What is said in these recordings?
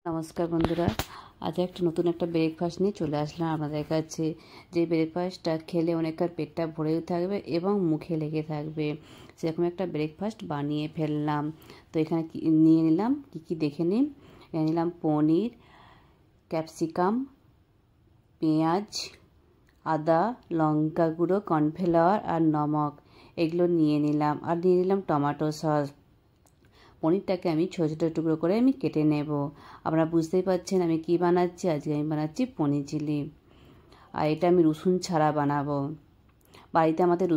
নমস্কার বন্ধুরা, আজ নতুন একটা ব্রেকফাস্ট নিয়ে চলে আসলাম আপনাদের কাছে। যে ব্রেকফাস্টটা খেলে অনেকটা পেটটা ভরেও থাকবে এবং মুখে লেগে থাকবে, সেরকম একটা ব্রেকফাস্ট বানিয়ে ফেললাম। তো এখানে নিয়ে নিলাম কী দেখে নিন। নিলাম পনির, ক্যাপসিকাম, পেঁয়াজ, আদা, লঙ্কা গুঁড়ো, কর্নফ্লাওয়ার আর নমক, এগুলো নিয়ে নিলাম। আর নিয়ে নিলাম টমেটো সস। পনিরটাকে আমি ছোটো ছোটো টুকরো করে আমি কেটে নেব। আপনারা বুঝতেই পারছেন আমি কি বানাচ্ছি। আজকে আমি বানাচ্ছি পনির চিলি, আর এটা আমি রসুন ছাড়া বানাবো। বাড়িতে আমাদের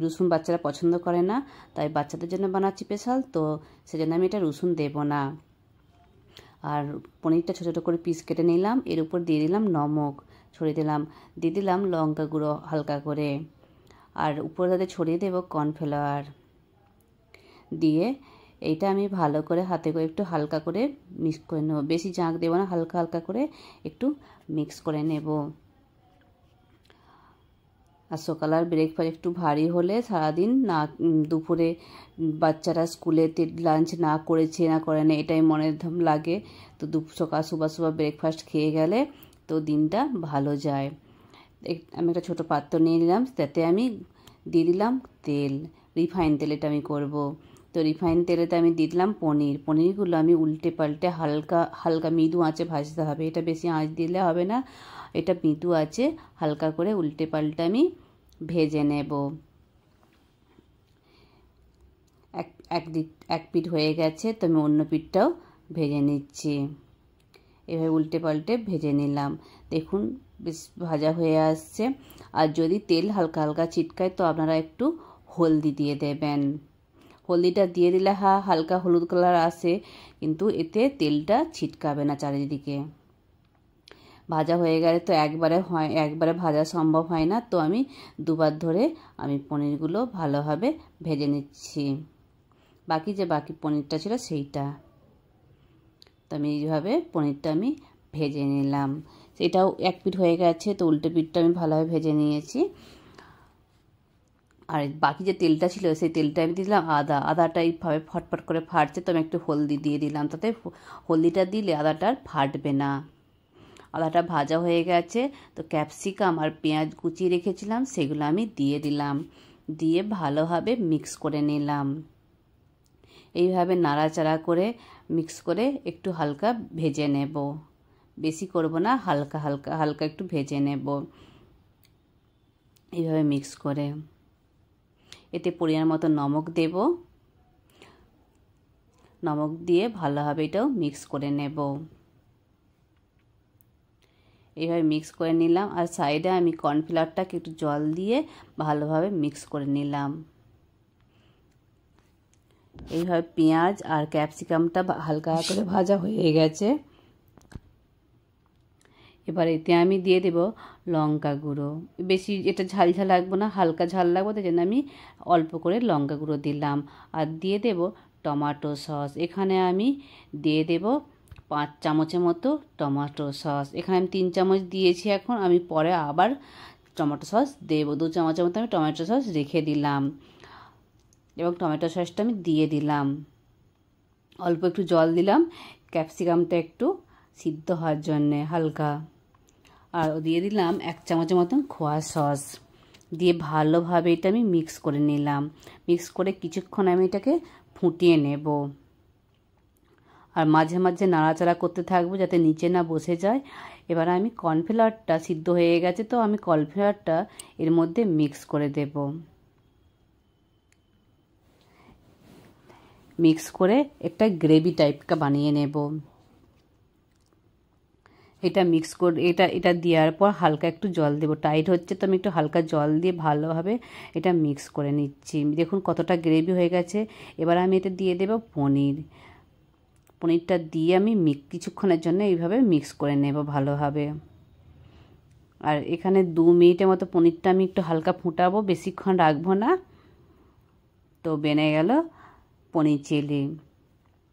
রসুন বাচ্চারা পছন্দ করে না, তাই বাচ্চাদের জন্য বানাচ্ছি স্পেশাল। তো সেজন্য আমি এটা রসুন দেব না। আর পনিরটা ছোটো ছোটো করে পিস কেটে নিলাম। এর উপর দিয়ে দিলাম নমক, ছড়িয়ে দিলাম। দিয়ে দিলাম লঙ্কা গুঁড়ো হালকা করে, আর উপরে তাতে ছড়িয়ে দেবো কর্নফ্লাওয়ার দিয়ে। এইটা আমি ভালো করে হাতে করে একটু হালকা করে মিক্স করে নেব। বেশি জাঁক দেবো না, হালকা হালকা করে একটু মিক্স করে নেব। আর সকালের ব্রেকফাস্ট একটু ভারী হলে সারাদিন না, দুপুরে বাচ্চারা স্কুলেতে লাঞ্চ না করেছে না করে না এটাই মনে লাগে। তো সকাল সুবা ব্রেকফাস্ট খেয়ে গেলে তো দিনটা ভালো যায়। আমি একটা ছোটো পাত্র নিয়ে নিলাম, তাতে আমি দিয়ে দিলাম তেল, রিফাইন তেল এটা আমি করব। তো রিফাইন তেলেতে আমি দিয়ে দিলাম পনিরগুলো আমি উল্টে পাল্টে হালকা হালকা মৃদু আঁচে ভাজতে হবে। এটা বেশি আঁচ দিলে হবে না, এটা মৃদু আঁচে হালকা করে উল্টে পাল্টে আমি ভেজে নেব। এক পিঠ হয়ে গেছে, তো আমি অন্য পিঠটাও ভেজে নিচ্ছি। এভাবে উল্টে পাল্টে ভেজে নিলাম। দেখুন বেশ ভাজা হয়ে আসছে। আর যদি তেল হালকা হালকা ছিটকায় তো আপনারা একটু হলদি দিয়ে দেবেন। হলদিটা দিয়ে দিলে হালকা হলুদ কালার আসে, কিন্তু এতে তেলটা ছিটকাবে না চারিদিকে। ভাজা হয়ে গেলে তো একবারে ভাজা সম্ভব হয় না, তো আমি দুবার ধরে আমি পনিরগুলো ভালোভাবে ভেজে নিচ্ছি। বাকি পনিরটা ছিল সেইটা। তো আমি এইভাবে পনিরটা আমি ভেজে নিলাম। সেটাও এক পিঠ হয়ে গেছে, তো উল্টো পিঠটা আমি ভালোভাবে ভেজে নিয়েছি। আর বাকি যে তেলটা ছিল সেই তেলটা আমি দিলাম আদাটা এইভাবে ফটফট করে ফাটছে, তো আমি একটু হলদি দিয়ে দিলাম। তাতে হলদিটা দিলে আদাটা আর ফাটবে না। আদাটা ভাজা হয়ে গেছে, তো ক্যাপসিকাম আর পেঁয়াজ কুচিয়ে রেখেছিলাম সেগুলো আমি দিয়ে দিলাম। দিয়ে ভালোভাবে মিক্স করে নিলাম। এইভাবে নাড়াচাড়া করে মিক্স করে একটু হালকা ভেজে নেব। বেশি করব না, হালকা হালকা হালকা একটু ভেজে নেব এইভাবে মিক্স করে। এতে পরিমাণ মতো নমক দেব। নমক দিয়ে ভালোভাবে এটাও মিক্স করে নেব। এইভাবে মিক্স করে নিলাম। আর সাইডে আমি কর্নফ্লাওয়ারটাকে একটু জল দিয়ে ভালোভাবে মিক্স করে নিলাম। এইভাবে পেঁয়াজ আর ক্যাপসিকামটা হালকা করে ভাজা হয়ে গেছে। এবার এতে আমি দিয়ে দেব লঙ্কা গুঁড়ো। বেশি এটা ঝাল লাগবে না, হালকা ঝাল লাগবে, তাই জন্য আমি অল্প করে লঙ্কা গুঁড়ো দিলাম। আর দিয়ে দেব টমেটো সস। এখানে আমি দিয়ে দেব 5 চামচের মতো টমেটো সস। এখানে আমি 3 চামচ দিয়েছি, এখন আমি পরে আবার টমেটো সস দেব। 2 চামচের মতো আমি টমেটো সস রেখে দিলাম এবং টমেটো সসটা আমি দিয়ে দিলাম। অল্প একটু জল দিলাম ক্যাপসিকামটা একটু সিদ্ধ হওয়ার জন্যে হালকা। আর দিয়ে দিলাম 1 চামচের মতন খোয়া সস। দিয়ে ভালোভাবে এটা আমি মিক্স করে নিলাম। মিক্স করে কিছুক্ষণ আমি এটাকে ফুটিয়ে নেব। আর মাঝে মাঝে নাড়াচাড়া করতে থাকবো যাতে নিচে না বসে যায়। এবার আমি কর্নফ্লাওয়ারটা সিদ্ধ হয়ে গেছে, তো আমি কর্নফ্লাওয়ারটা এর মধ্যে মিক্স করে দেব। মিক্স করে একটা গ্রেভি টাইপটা বানিয়ে নেব। এটা মিক্স করে এটা দেওয়ার পর হালকা একটু জল দেব। টাইট হচ্ছে, তো আমি একটু হালকা জল দিয়ে ভালোভাবে এটা মিক্স করে নিচ্ছি। দেখুন কতটা গ্রেভি হয়ে গেছে। এবার আমি এতে দিয়ে দেব পনিরটা দিয়ে আমি কিছুক্ষণের জন্য এইভাবে মিক্স করে নেব ভালোভাবে। আর এখানে 2 মিনিটের মতো পনিরটা আমি একটু হালকা ফুটাবো, বেশিক্ষণ রাখবো না। তো বেনে গেল পনির চিলি।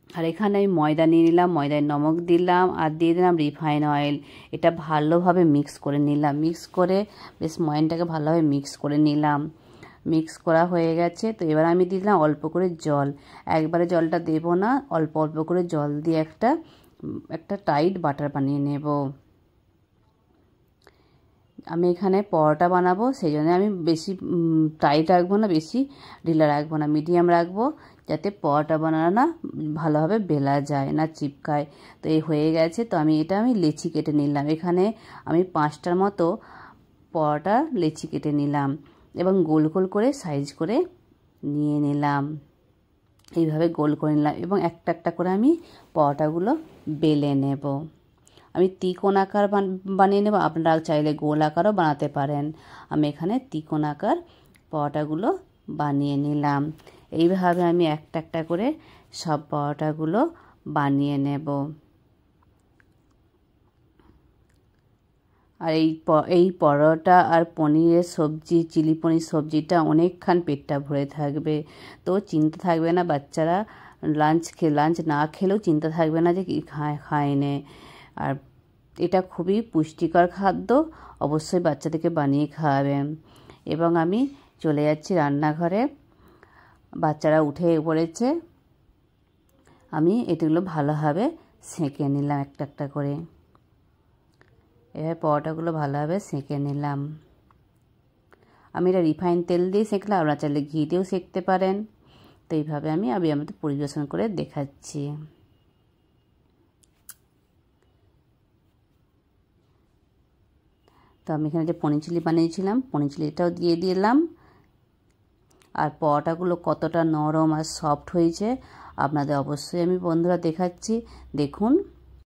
আর এখানে আমি ময়দা নিয়ে নিলাম, ময়দায় নমক দিলাম আর দিয়ে দিলাম রিফাইন অয়েল। এটা ভালোভাবে মিক্স করে নিলাম। মিক্স করে বেশ ময়দাটাকে ভালোভাবে মিক্স করে নিলাম। মিক্স করা হয়ে গেছে, তো এবার আমি দিলাম অল্প করে জল। একবারে জলটা দেব না, অল্প অল্প করে জল দিয়ে একটা একটা টাইট বাটার বানিয়ে নেব। আমি এখানে পরোটা বানাবো, সেই জন্য আমি বেশি টাইট রাখবো না, বেশি ঢিলা রাখবো না, মিডিয়াম রাখবো, যাতে পরোটা বানানো না ভালোভাবে বেলা যায় না চিপকায়। তো এই হয়ে গেছে। তো আমি লেচি কেটে নিলাম। এখানে আমি 5টার মতো পরোটা লেচি কেটে নিলাম এবং গোল গোল করে সাইজ করে নিয়ে নিলাম। এইভাবে গোল করে নিলাম এবং একটা একটা করে আমি পরোটাগুলো বেলে নেব। আমি ত্রিকোণ আকার বানিয়ে নেব, আপনারা চাইলে গোল আকারও বানাতে পারেন। আমি এখানে ত্রিকোণ আকার পরোটাগুলো বানিয়ে নিলাম। এইভাবে আমি একটা একটা করে সব পরোটাগুলো বানিয়ে নেব। আর এই পরোটা আর পনিরের সবজি, চিলি পনির সবজিটা অনেকক্ষণ পেটটা ভরে থাকবে। তো চিন্তা থাকবে না, বাচ্চারা লাঞ্চ না খেলেও চিন্তা থাকবে না যে কি খায় নে। আর এটা খুবই পুষ্টিকর খাদ্য, অবশ্যই বাচ্চাদেরকে বানিয়ে খাওয়াবেন। এবং আমি চলে যাচ্ছি রান্নাঘরে, বাচ্চারা উঠে পড়েছে। আমি এগুলো ভালোভাবে সেঁকে নিলাম একটা একটা করে। এভাবে পরোটাগুলো ভালোভাবে সেঁকে নিলাম। আমি এটা রিফাইন তেল দিয়ে সেঁকলাম, আপনারা চাইলে ঘি দিয়েও সেঁকতে পারেন। তো এইভাবে আমি আমাদের পরিবেশন করে দেখাচ্ছি। তো আমি এখানে যে পনির চিলি বানিয়েছিলাম, পনির চিলিটাও দিয়ে দিলাম। আর পরোটাগুলো কতটা নরম আর সফট হয়েছে আপনাদের অবশ্যই আমি বন্ধুরা দেখাচ্ছি, দেখুন।